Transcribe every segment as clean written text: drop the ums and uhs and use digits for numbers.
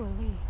Holy.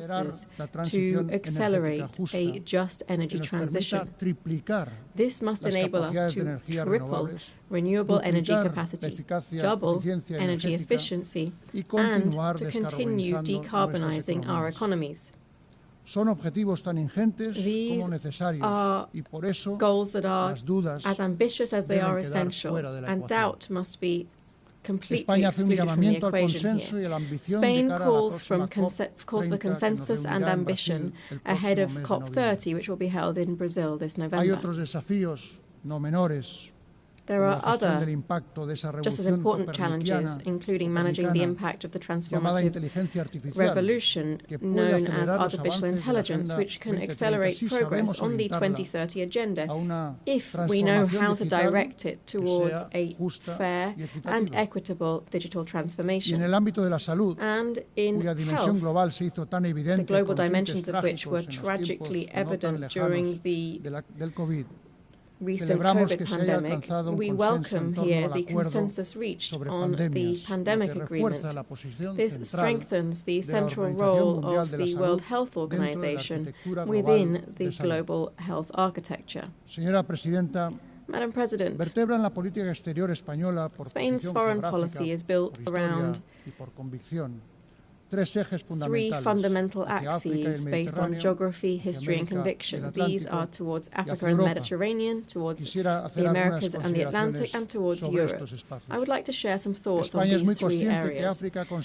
resources to accelerate a just energy transition. This must enable us to triple renewable energy capacity, double energy efficiency, and to continue decarbonizing our economies. These are goals that are as ambitious as they are essential, and doubt must be completely excluded from the equation here. Spain calls for consensus and ambition ahead of COP30, which will be held in Brazil this November. There are other just as important challenges, including managing the impact of the transformative revolution known as artificial intelligence, which can accelerate progress on the 2030 agenda if we know how to direct it towards a fair and equitable digital transformation. And in health, the global dimensions of which were tragically evident during the recent COVID pandemic, we welcome here the consensus reached on the pandemic agreement. This strengthens the central role of the World Health Organization within the global health architecture. Madam President, Spain's foreign policy is built around three fundamental axes based on geography, history, and conviction. These are towards Africa and the Mediterranean, towards the Americas and the Atlantic, and towards Europe. I would like to share some thoughts on these three areas.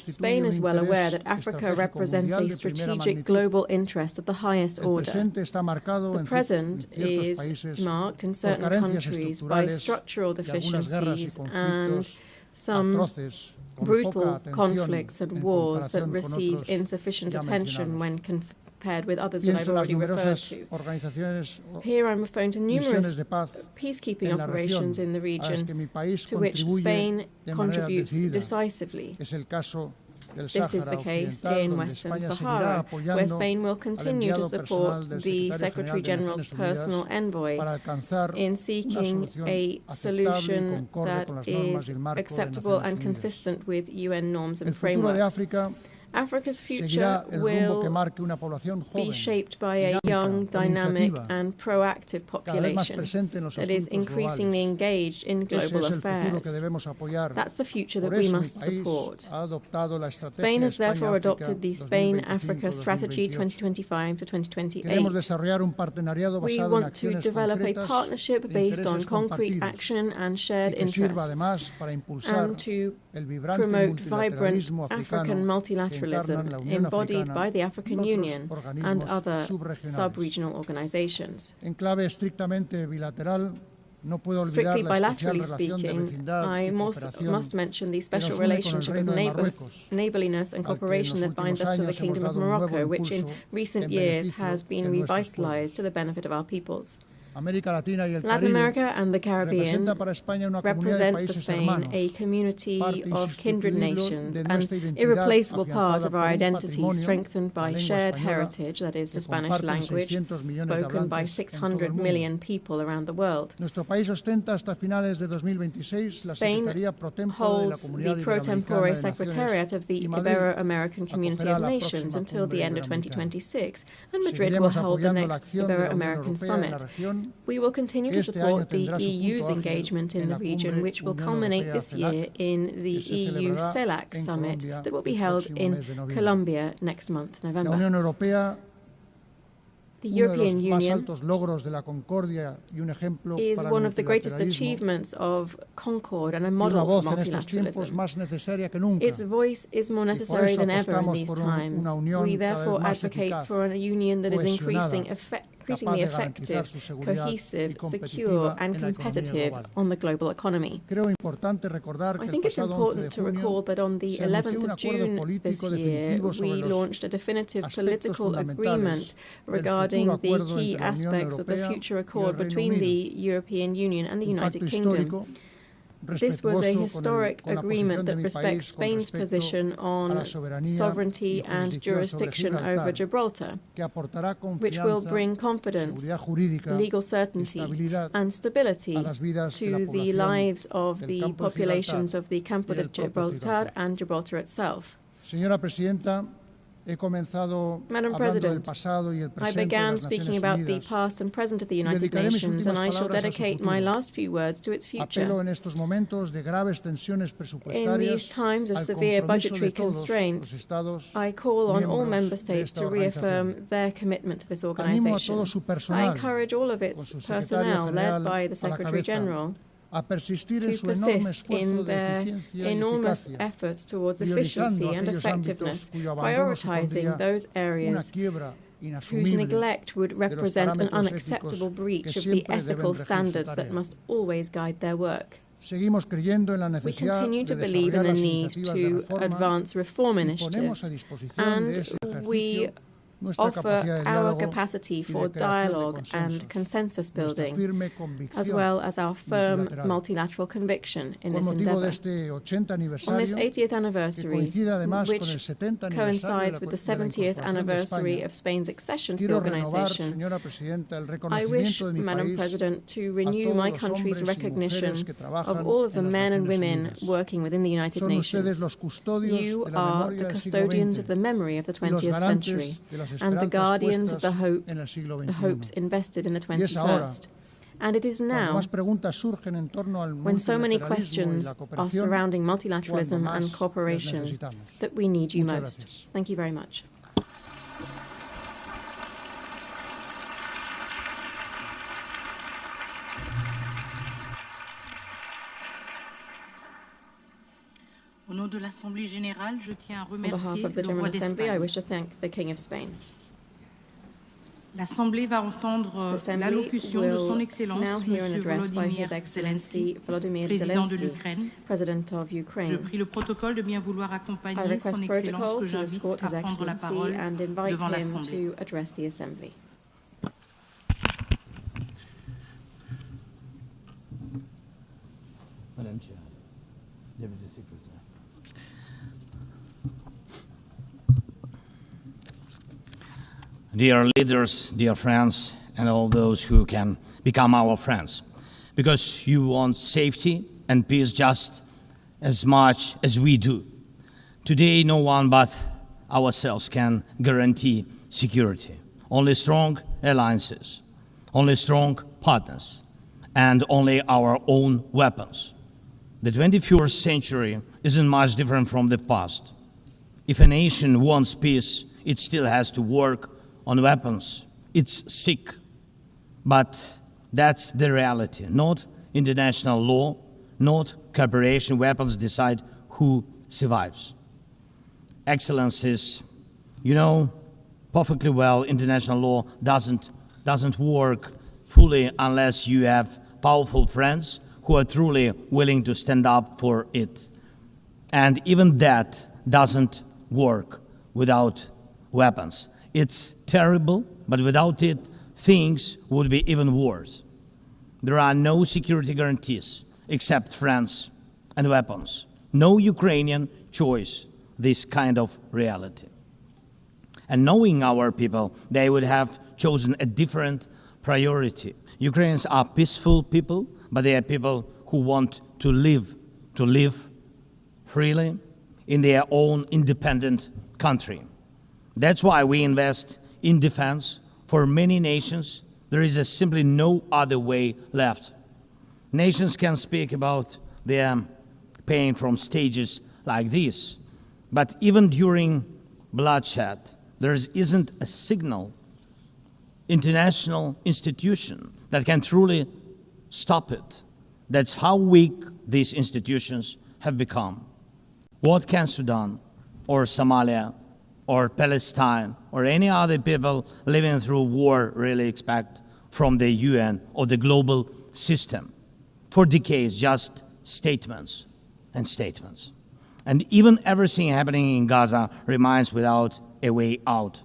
Spain is well aware that Africa represents a strategic global interest of the highest order. The present is marked in certain countries by structural deficiencies and some brutal conflicts and wars that receive insufficient attention when compared with others that I've already referred to. Here I'm referring to numerous peacekeeping operations in the region to which Spain contributes decisively. This is the case in Western Sahara, where Spain will continue to support the Secretary-General's personal envoy in seeking a solution that is acceptable and consistent with UN norms and frameworks. Africa's future will be shaped by a young, dynamic, and proactive population that is increasingly engaged in global affairs. That's the future that we must support. Spain has therefore adopted the Spain-Africa Strategy 2025 to 2028. We want to develop a partnership based on concrete action and shared interests, and to promote vibrant African multilateralism embodied by the African Union and other sub-regional organizations. Strictly bilaterally speaking, I must mention the special relationship of neighborliness and cooperation that binds us to the Kingdom of Morocco, which in recent years has been revitalized to the benefit of our peoples. Latin America and the Caribbean represent for Spain a community of kindred nations, an irreplaceable part of our identity strengthened by shared heritage, that is, the Spanish language, spoken by 600 million people around the world. Spain holds the pro tempore secretariat of the Ibero-American Community of Nations until the end of 2026, and Madrid will hold the next Ibero-American Summit. We will continue to support the EU's engagement in the region, which will culminate this year in the EU CELAC summit that will be held in Colombia next month, November. The European Union is one of the greatest achievements of concord and a model for multilateralism. Its voice is more necessary than ever in these times. We therefore advocate for a union that is increasingly effective, cohesive, secure, and competitive on the global economy. I think it's important to recall that on the 11th of June this year, we launched a definitive political agreement regarding the key aspects of the future accord between the European Union and the United Kingdom. This was a historic agreement that respects Spain's position on sovereignty and jurisdiction over Gibraltar, which will bring confidence, legal certainty, and stability to the lives of the populations of the Campo de Gibraltar and Gibraltar itself. Madam President, I began speaking about the past and present of the United Nations, and I shall dedicate my last few words to its future. In these times of severe budgetary constraints, I call on all member states to reaffirm their commitment to this organization. I encourage all of its personnel, led by the Secretary General, to persist in their enormous efforts towards efficiency and effectiveness, prioritizing those areas whose neglect would represent an unacceptable breach of the ethical standards that must always guide their work. We continue to believe in the need to advance reform initiatives, and we offer our capacity for dialogue and consensus building, as well as our firm multilateral conviction in this endeavor. On this 80th anniversary, which coincides with the 70th anniversary of Spain's accession to the organization, I wish, Madam President, to renew my country's recognition of all of the men and women working within the United Nations. You are the custodians of the memory of the 20th century, and the guardians of the hopes invested in the 21st. And it is now, when so many questions are surrounding multilateralism and cooperation, that we need you most. Thank you very much. On behalf of the General Assembly, I wish to thank the King of Spain. L'Assemblée va entendre l'allocution de son Excellence, Monsieur Volodymyr Zelenskyy, président de l'Ukraine. Je prie le protocole de bien vouloir accompagner son Excellence que j'invite à prendre la parole devant l'Assemblée. Madame Chair, Deputy Secretary. Dear leaders, dear friends, and all those who can become our friends, because you want safety and peace just as much as we do. Today, no one but ourselves can guarantee security. Only strong alliances, only strong partners, and only our own weapons. The 21st century isn't much different from the past. If a nation wants peace, it still has to work on weapons. It's sick, but that's the reality. Not international law, not cooperation. Weapons decide who survives. Excellencies, you know perfectly well international law doesn't work fully unless you have powerful friends who are truly willing to stand up for it. And even that doesn't work without weapons. It's terrible, but without it, things would be even worse. There are no security guarantees except friends and weapons. No Ukrainian choice this kind of reality. And knowing our people, they would have chosen a different priority. Ukrainians are peaceful people, but they are people who want to live freely in their own independent country. That's why we invest in defense. For many nations, there is simply no other way left. Nations can speak about their pain from stages like this, but even during bloodshed, there isn't a single international institution that can truly stop it. That's how weak these institutions have become. What can Sudan or Somalia or Palestine or any other people living through war really expect from the UN or the global system? For decades, just statements and statements. And even everything happening in Gaza remains without a way out.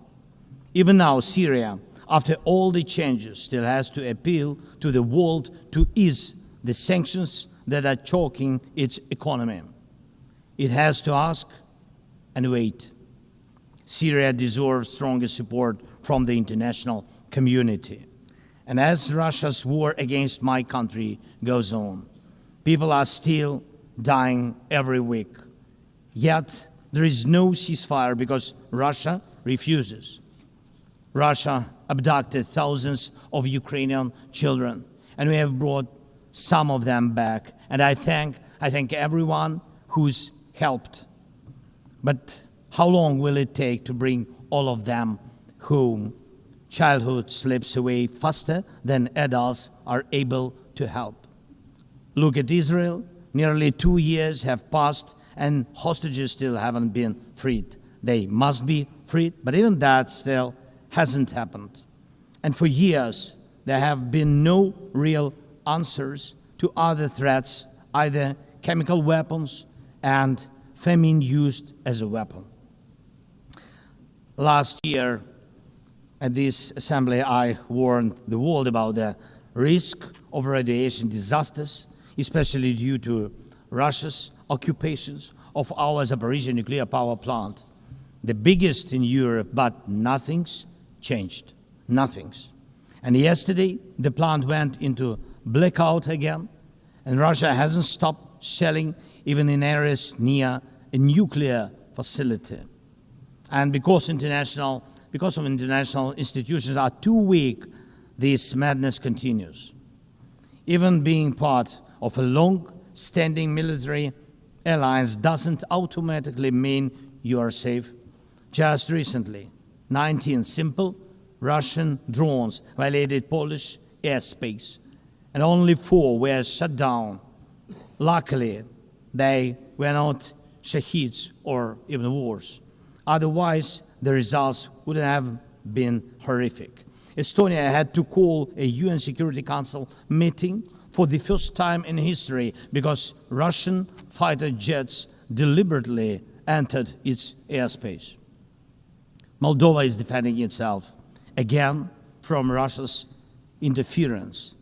Even now, Syria, after all the changes, still has to appeal to the world to ease the sanctions that are choking its economy. It has to ask and wait. Syria deserves stronger support from the international community. And as Russia's war against my country goes on, people are still dying every week. Yet There is no ceasefire because Russia refuses. Russia abducted thousands of Ukrainian children, and we have brought some of them back. And I thank everyone who's helped. But how long will it take to bring all of them home? Childhood slips away faster than adults are able to help. Look at Israel. Nearly 2 years have passed and hostages still haven't been freed. They must be freed, but even that still hasn't happened. And for years, there have been no real answers to other threats, either chemical weapons and famine used as a weapon. Last year, at this assembly, I warned the world about the risk of radiation disasters, especially due to Russia's occupations of our Zaporizhzhia nuclear power plant, the biggest in Europe, but nothing's changed. Nothing's. And yesterday, the plant went into blackout again, and Russia hasn't stopped shelling even in areas near a nuclear facility. And because of international institutions are too weak, this madness continues. Even being part of a long-standing military alliance doesn't automatically mean you are safe. Just recently, 19 simple Russian drones violated Polish airspace, and only 4 were shut down. Luckily, they were not shaheeds or even worse. Otherwise, the results would have been horrific. Estonia had to call a UN Security Council meeting for the first time in history because Russian fighter jets deliberately entered its airspace. Moldova is defending itself again from Russia's interference.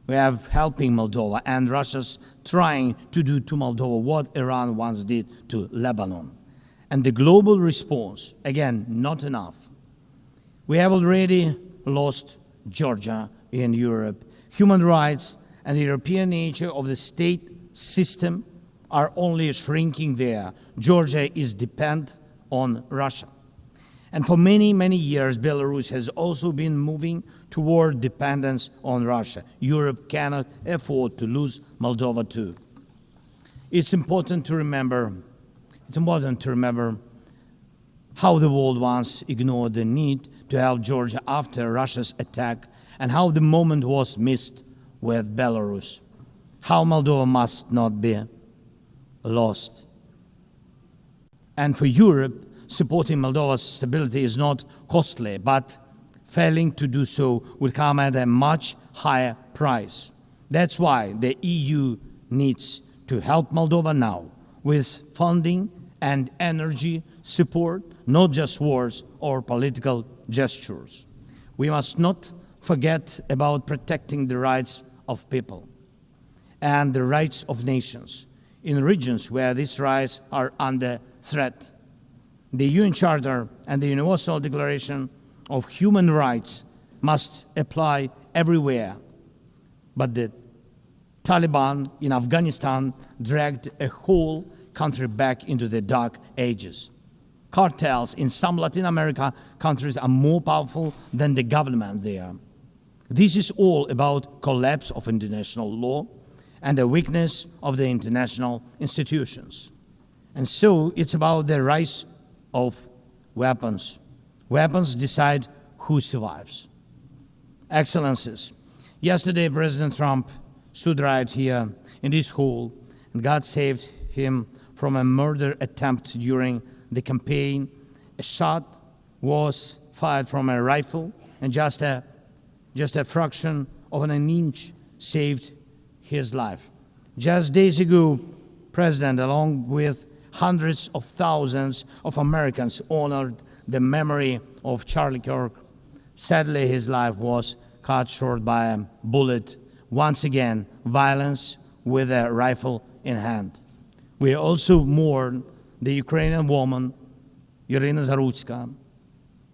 We are helping Moldova, and Russia's trying to do to Moldova what Iran once did to Lebanon. And the global response, again, not enough. We have already lost Georgia in Europe. Human rights and the European nature of the state system are only shrinking there. Georgia is dependent on Russia. And for many, many years, Belarus has also been moving toward dependence on Russia. Europe cannot afford to lose Moldova too. It's important to remember how the world once ignored the need to help Georgia after Russia's attack, and how the moment was missed with Belarus. How Moldova must not be lost. And for Europe, supporting Moldova's stability is not costly, but failing to do so will come at a much higher price. That's why the EU needs to help Moldova now with funding and energy support, not just words or political gestures. We must not forget about protecting the rights of people and the rights of nations in regions where these rights are under threat. The UN Charter and the Universal Declaration of Human Rights must apply everywhere. But the Taliban in Afghanistan dragged a whole country back into the dark ages. Cartels in some Latin America countries are more powerful than the government there. This is all about collapse of international law and the weakness of the international institutions. And so it's about the rise of weapons. Weapons decide who survives. Excellencies, yesterday President Trump stood right here in this hall, and God saved him from a murder attempt during the campaign. A shot was fired from a rifle, and just a fraction of an inch saved his life. Just days ago, President, along with hundreds of thousands of Americans, honored the memory of Charlie Kirk. Sadly, his life was cut short by a bullet. Once again, violence with a rifle in hand. We also mourn the Ukrainian woman, Irina Zarutska.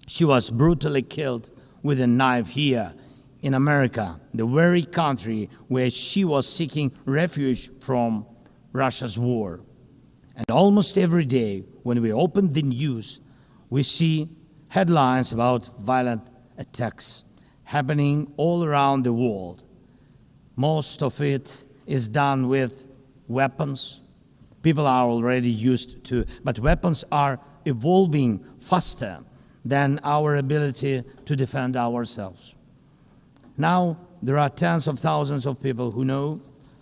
She was brutally killed with a knife here in America, the very country where she was seeking refuge from Russia's war. And almost every day when we open the news, we see headlines about violent attacks happening all around the world. Most of it is done with weapons. People are already used to, but weapons are evolving faster than our ability to defend ourselves. Now, there are tens of thousands of people who know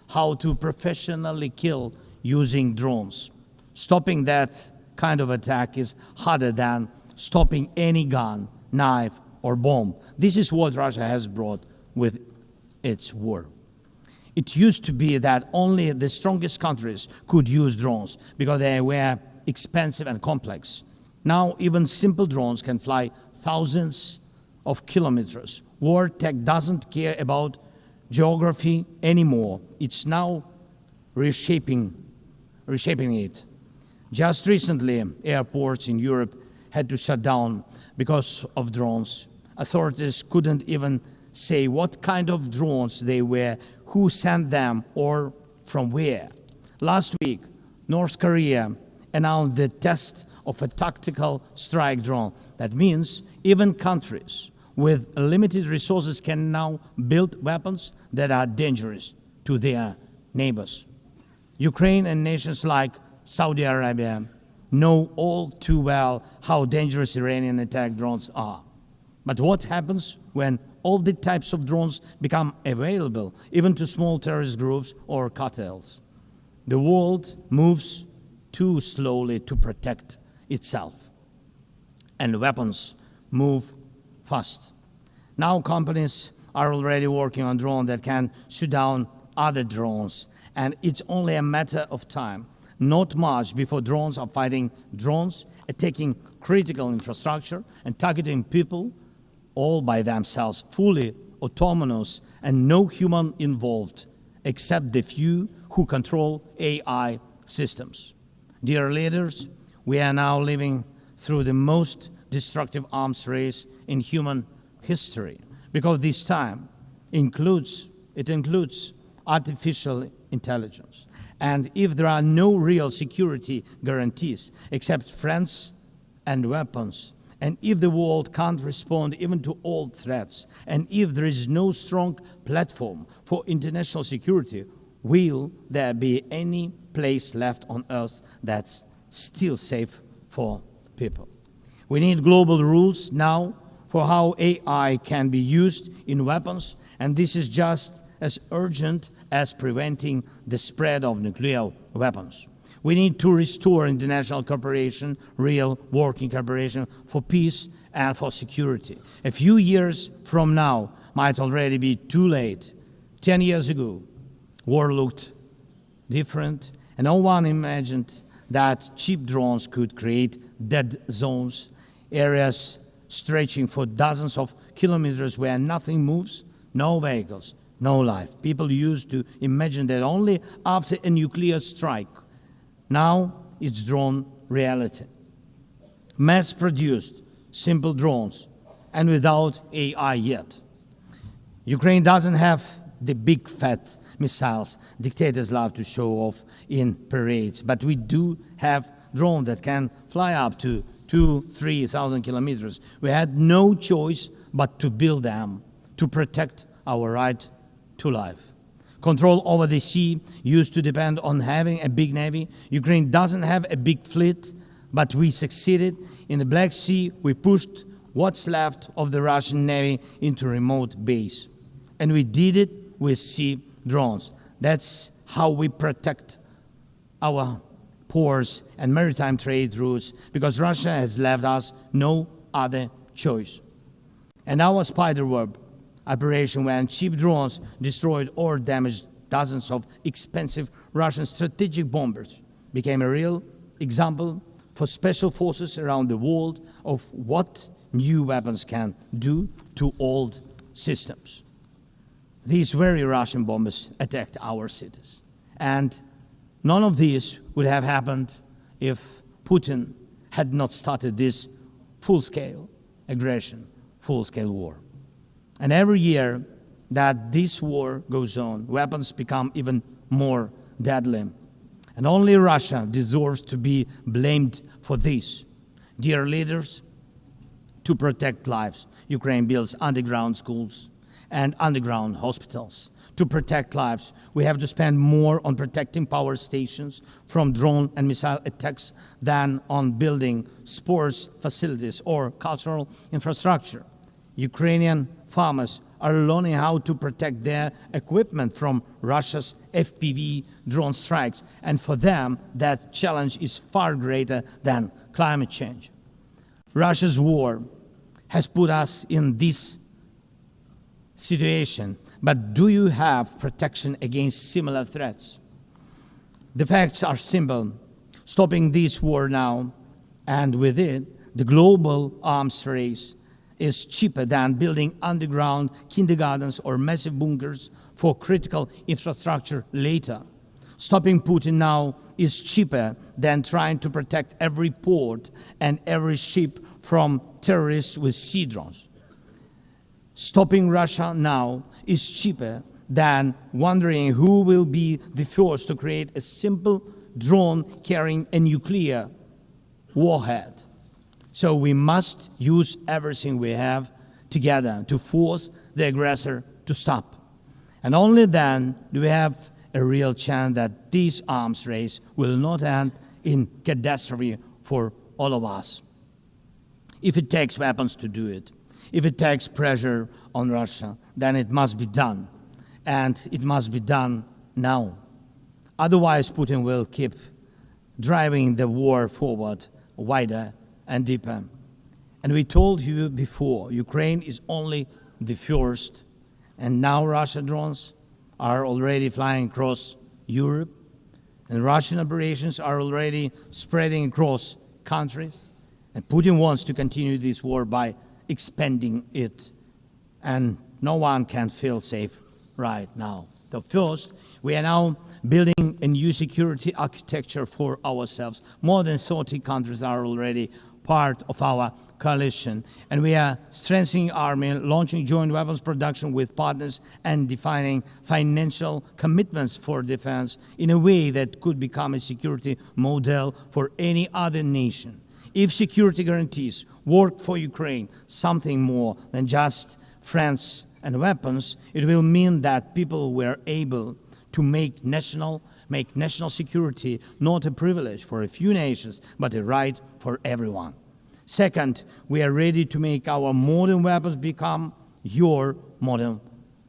how to professionally kill using drones. Stopping that kind of attack is harder than stopping any gun, knife, or bomb. This is what Russia has brought with its war. It used to be that only the strongest countries could use drones because they were expensive and complex. Now even simple drones can fly thousands of kilometers. War tech doesn't care about geography anymore. It's now reshaping it. Just recently, airports in Europe had to shut down because of drones. Authorities couldn't even say what kind of drones they were, who sent them, or from where. Last week, North Korea announced the test of a tactical strike drone. That means even countries with limited resources can now build weapons that are dangerous to their neighbors. Ukraine and nations like Saudi Arabia know all too well how dangerous Iranian attack drones are. But what happens when all the types of drones become available, even to small terrorist groups or cartels? The world moves too slowly to protect itself, and weapons move fast. Now companies are already working on drones that can shoot down other drones, and it's only a matter of time, not much, before drones are fighting drones, attacking critical infrastructure, and targeting people all by themselves, fully autonomous and no human involved, except the few who control AI systems. Dear leaders, we are now living through the most destructive arms race in human history, because this time includes artificial intelligence. And if there are no real security guarantees except friends and weapons, and if the world can't respond even to old threats, and if there is no strong platform for international security, will there be any place left on Earth that's still safe for people? We need global rules now for how AI can be used in weapons, and this is just as urgent as preventing the spread of nuclear weapons. We need to restore international cooperation, real working cooperation for peace and for security. A few years from now might already be too late. 10 years ago, war looked different, and no one imagined that cheap drones could create dead zones, areas stretching for dozens of kilometers where nothing moves, no vehicles, no life. People used to imagine that only after a nuclear strike. Now it's drawn reality. Mass-produced, simple drones, and without AI yet. Ukraine doesn't have the big fat missiles dictators love to show off in parades, but we do have drones that can fly up to 2,000-3,000 kilometers. We had no choice but to build them to protect our right to life. Control over the sea used to depend on having a big navy. Ukraine doesn't have a big fleet, but we succeeded. In the Black Sea, we pushed what's left of the Russian navy into remote base. And we did it with sea drones. That's how we protect our ports and maritime trade routes, because Russia has left us no other choice. And our spiderweb operation, when cheap drones destroyed or damaged dozens of expensive Russian strategic bombers, became a real example for special forces around the world of what new weapons can do to old systems. These very Russian bombers attacked our cities. And none of this would have happened if Putin had not started this full-scale aggression, full-scale war. And every year that this war goes on, weapons become even more deadly. And only Russia deserves to be blamed for this. Dear leaders, to protect lives, Ukraine builds underground schools and underground hospitals. To protect lives, we have to spend more on protecting power stations from drone and missile attacks than on building sports facilities or cultural infrastructure. Ukrainian farmers are learning how to protect their equipment from Russia's FPV drone strikes, and for them, that challenge is far greater than climate change. Russia's war has put us in this situation, but do you have protection against similar threats? The facts are simple. Stopping this war now, and with it, the global arms race, is cheaper than building underground kindergartens or massive bunkers for critical infrastructure later. Stopping Putin now is cheaper than trying to protect every port and every ship from terrorists with sea drones. Stopping Russia now is cheaper than wondering who will be the first to create a simple drone carrying a nuclear warhead. So we must use everything we have together to force the aggressor to stop. And only then do we have a real chance that this arms race will not end in catastrophe for all of us. If it takes weapons to do it, if it takes pressure on Russia, then it must be done. And it must be done now. Otherwise, Putin will keep driving the war forward wider and deeper. And we told you before, Ukraine is only the first, and now Russian drones are already flying across Europe, and Russian operations are already spreading across countries, and Putin wants to continue this war by expanding it, and no one can feel safe right now. So first, we are now building a new security architecture for ourselves. More than 30 countries are already part of our coalition, and we are strengthening army, launching joint weapons production with partners, and defining financial commitments for defense in a way that could become a security model for any other nation. If security guarantees work for Ukraine, something more than just friends and weapons, it will mean that people were able to make national security not a privilege for a few nations, but a right for everyone. Second, we are ready to make our modern weapons become your modern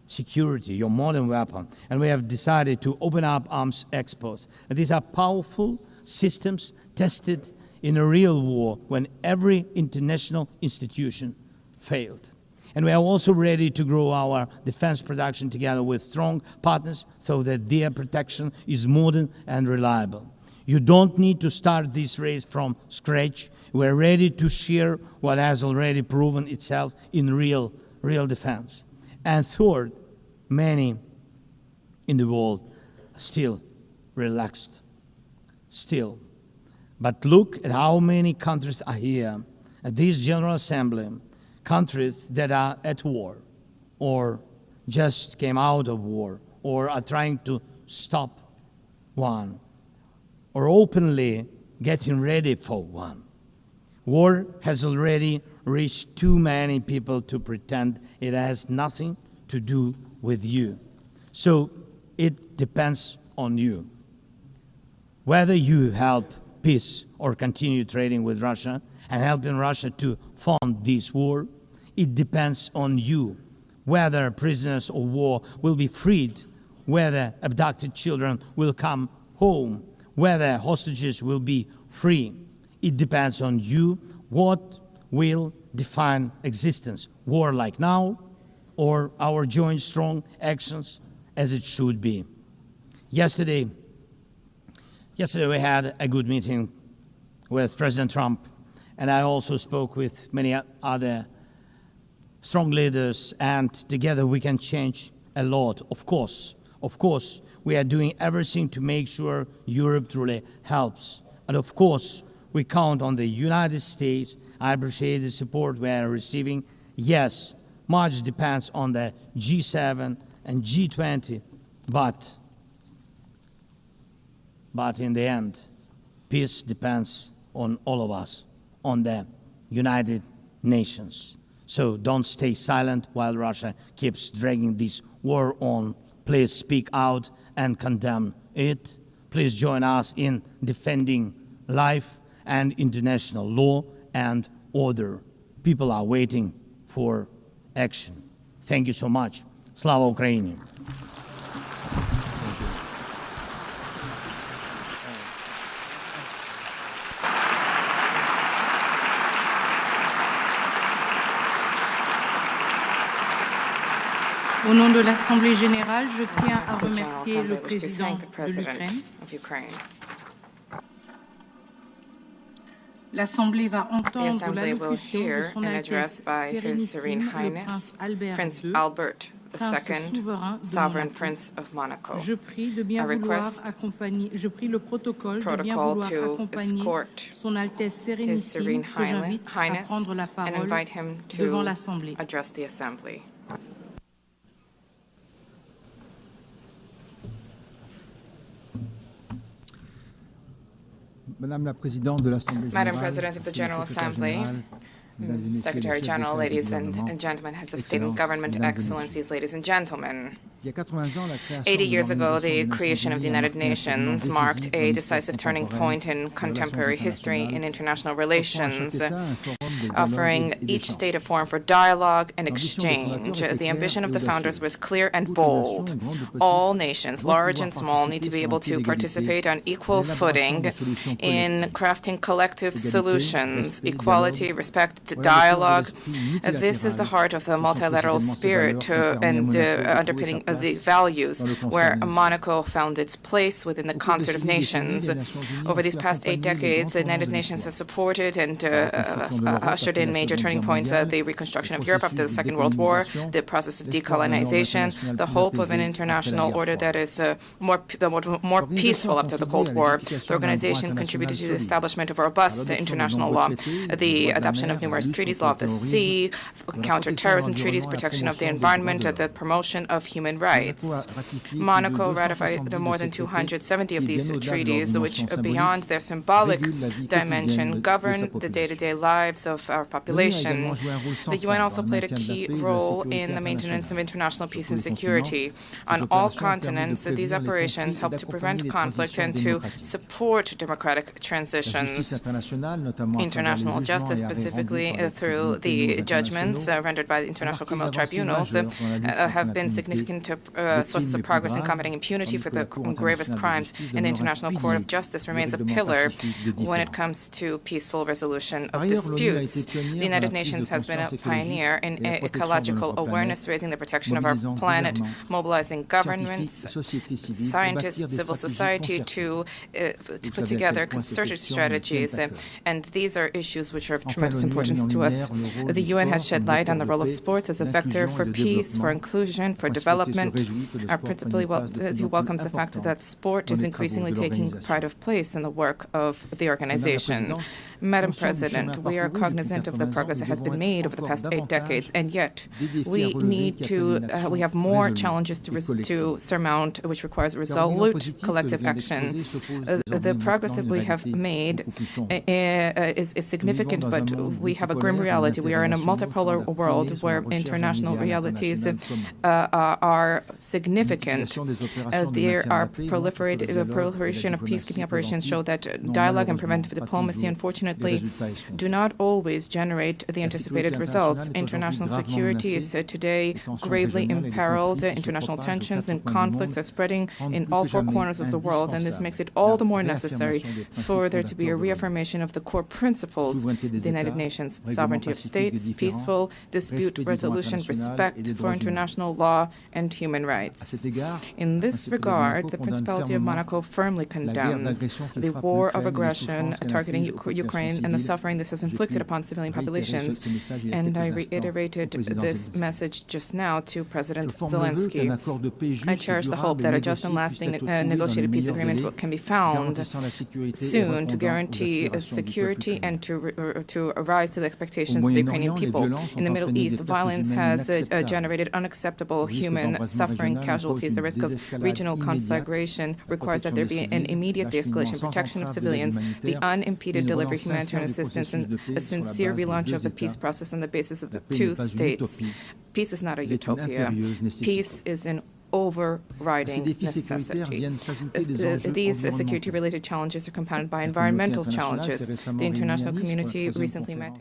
security, your modern weapon. And we have decided to open up arms exports. And these are powerful systems tested in a real war when every international institution failed. And we are also ready to grow our defense production together with strong partners so that their protection is modern and reliable. You don't need to start this race from scratch. We are ready to share what has already proven itself in real defense. And third, many in the world are still relaxed. Still. But look at how many countries are here at this General Assembly. Countries that are at war, or just came out of war, or are trying to stop one, or openly getting ready for one. War has already reached too many people to pretend it has nothing to do with you. So it depends on you. Whether you help peace or continue trading with Russia and helping Russia to fund this war, it depends on you. Whether prisoners of war will be freed, whether abducted children will come home, whether hostages will be free, it depends on you. What will define existence? War like now, or our joint strong actions as it should be? Yesterday we had a good meeting with President Trump, and I also spoke with many other strong leaders, and together we can change a lot. Of course, we are doing everything to make sure Europe truly helps. And of course, we count on the United States. I appreciate the support we are receiving. Yes, much depends on the G7 and G20, but But in the end, peace depends on all of us, on the United Nations. So don't stay silent while Russia keeps dragging this war on. Please speak out and condemn it. Please join us in defending life and international law and order. People are waiting for action. Thank you so much. Slava Ukraini. Au nom de l'Assemblée générale, je tiens à remercier le président de l'Ukraine. L'Assemblée va entendre l'allocution de son Altesse Sérénissime, le Prince Albert II, Sovereign Prince of Monaco. Je prie le protocole de bien vouloir accompagner son Altesse Sérénissime, que j'invite à prendre la parole devant l'Assemblée. Madame President of the General Assembly, Secretary General, ladies and gentlemen, heads of state and government, excellencies, ladies and gentlemen. 80 years ago, the creation of the United Nations marked a decisive turning point in contemporary history in international relations, offering each state a forum for dialogue and exchange. The ambition of the founders was clear and bold. All nations, large and small, need to be able to participate on equal footing in crafting collective solutions, equality, respect, dialogue. This is the heart of the multilateral spirit and underpinning the values where Monaco found its place within the concert of nations. Over these past 8 decades, the United Nations has supported and ushered in major turning points: the reconstruction of Europe after the Second World War, the process of decolonization, the hope of an international order that is more peaceful after the Cold War. The organization contributed to the establishment of robust international law, the adoption of numerous treaties, law of the sea, counter-terrorism treaties, protection of the environment, the promotion of human rights. Monaco ratified more than 270 of these treaties, which, beyond their symbolic dimension, govern the day-to-day lives of our population. The UN also played a key role in the maintenance of international peace and security. On all continents, these operations help to prevent conflict and to support democratic transitions. International justice, specifically through the judgments rendered by the International Criminal Tribunals, have been significant sources of progress in combating impunity for the gravest crimes, and the International Court of Justice remains a pillar when it comes to peaceful resolution of disputes. The United Nations has been a pioneer in ecological awareness, raising the protection of our planet, mobilizing governments, scientists, civil society to put together concerted strategies, and these are issues which are of tremendous importance to us. The UN has shed light on the role of sports as a vector for peace, for inclusion, for development. Our principally welcomes the fact that sport is increasingly taking pride of place in the work of the organization. Madam President, we are cognizant of the progress that has been made over the past 8 decades, and yet we have more challenges to surmount, which requires resolute collective action. The progress that we have made is significant, but we have a grim reality. We are in a multipolar world where international realities are significant. There are proliferation of peacekeeping operations show that dialogue and preventive diplomacy, unfortunately, do not always generate the anticipated results. International security is today gravely imperiled. International tensions and conflicts are spreading in all 4 corners of the world, and this makes it all the more necessary for there to be a reaffirmation of the core principles of the United Nations: sovereignty of states, peaceful dispute resolution, respect for international law and human rights. In this regard, the Principality of Monaco firmly condemns the war of aggression targeting Ukraine and the suffering this has inflicted upon civilian populations. And I reiterated this message just now to President Zelenskyy. I cherish the hope that a just and lasting negotiated peace agreement can be found soon to guarantee security and to rise to the expectations of the Ukrainian people. In the Middle East, violence has generated unacceptable human suffering, casualties. The risk of regional conflagration requires that there be an immediate de-escalation, protection of civilians, the unimpeded delivery of humanitarian assistance, and a sincere relaunch of the peace process on the basis of the two states. Peace is not a utopia. Peace is an overriding necessity. These security-related challenges are compounded by environmental challenges. The international community recently met.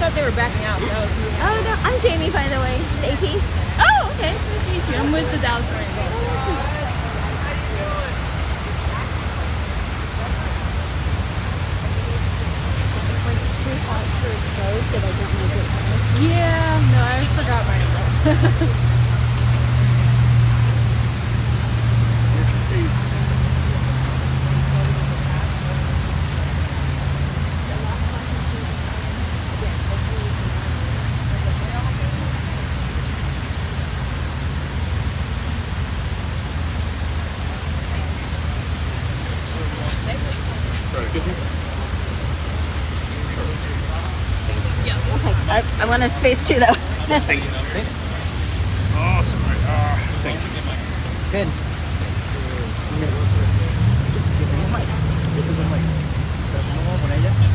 thought they were backing out. So oh, no. I'm Jamie, by the way. AP. Oh, okay. Nice to meet you. I'm with the Dallas Marines. Too hot for his coat that I don't make it hot. Yeah, no, I forgot my umbrella. I want a space too, though. Thank you. Oh, sorry. Thank you. Good. Thank you.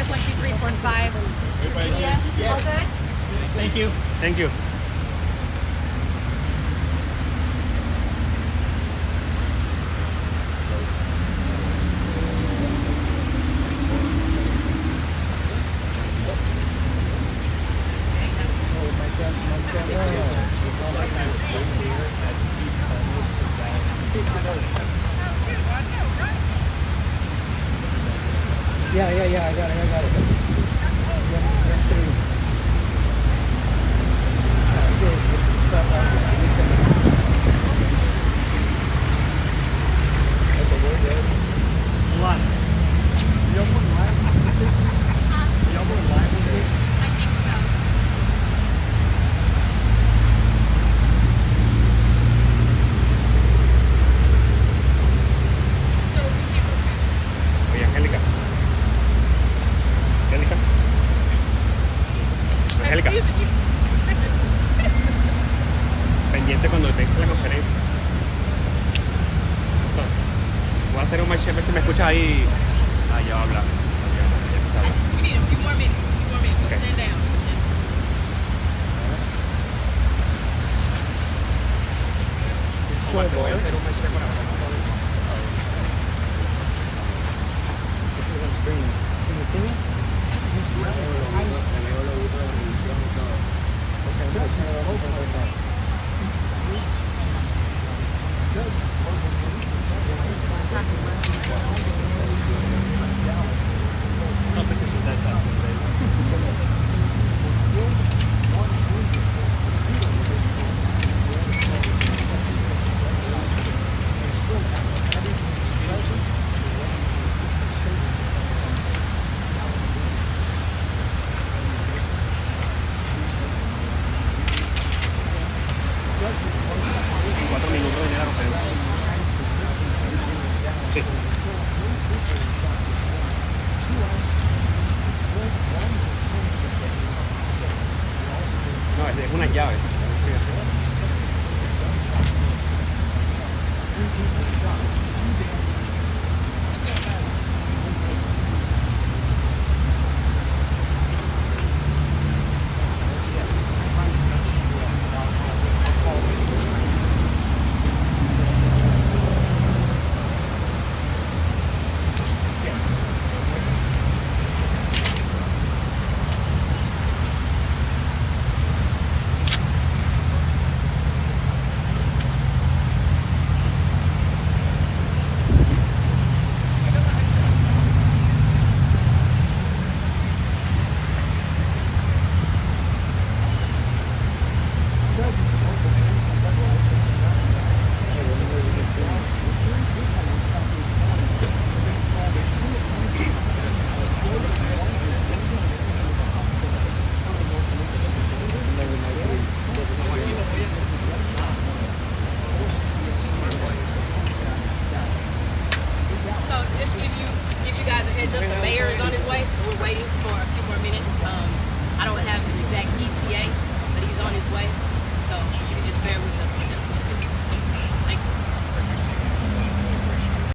5, 1, 2, 3, 4, and 5. Yeah. All good? Thank you. Thank you. Yeah, I got it. What? Y'all put live with this? Y'all put live with this? I think so. So, repeat real fast. Oye, Angélica. Pendiente cuando tengas la conferencia. Voy a hacer un match, a ver si me escuchas ahí. Ah, ya va a hablar. We need a few more minutes. So Okay. stand down. Te voy a hacer un match con la No, es una llave. The mayor is on his way, so we're waiting for a few more minutes. I don't have an exact ETA, but he's on his way.